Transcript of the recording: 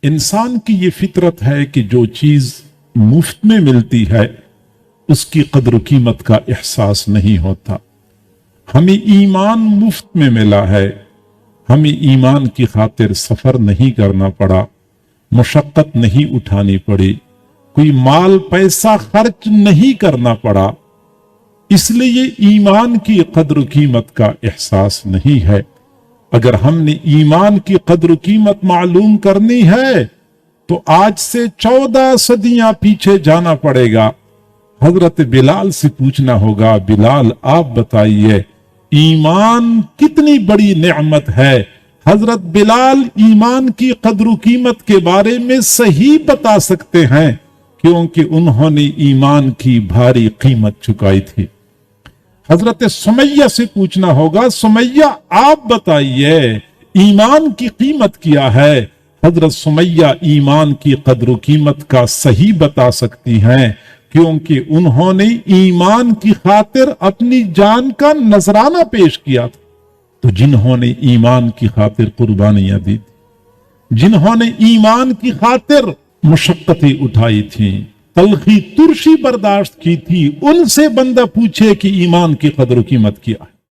انسان کی یہ فطرت ہے کہ جو چیز مفت میں ملتی ہے اس کی قدر و قیمت کا احساس نہیں ہوتا۔ ہمیں ایمان مفت میں ملا ہے، ہمیں ایمان کی خاطر سفر نہیں کرنا پڑا، مشقت نہیں اٹھانی پڑی، کوئی مال پیسہ خرچ نہیں کرنا پڑا، اس لیے ایمان کی قدر و قیمت کا احساس نہیں ہے۔ اگر ہم نے ایمان کی قدر و قیمت معلوم کرنی ہے تو آج سے 14 صدیاں پیچھے جانا پڑے گا۔ حضرت بلال سے پوچھنا ہوگا، بلال آپ بتائیے ایمان کتنی بڑی نعمت ہے؟ حضرت بلال ایمان کی قدر و قیمت کے بارے میں صحیح بتا سکتے ہیں کیونکہ انہوں نے ایمان کی بھاری قیمت چکائی تھی۔ حضرت سمیہ سے پوچھنا ہوگا، سمیہ آپ بتائیے ایمان کی قیمت کیا ہے؟ حضرت سمیہ ایمان کی قدر و قیمت کا صحیح بتا سکتی ہیں کیونکہ انہوں نے ایمان کی خاطر اپنی جان کا نذرانہ پیش کیا تھا۔ تو جنہوں نے ایمان کی خاطر قربانیاں دی تھی، جنہوں نے ایمان کی خاطر مشقتیں اٹھائی تھیں، تلخی ترشی برداشت کی تھی، ان سے بندہ پوچھے کہ ایمان کی قدر و قیمت کیا ہے۔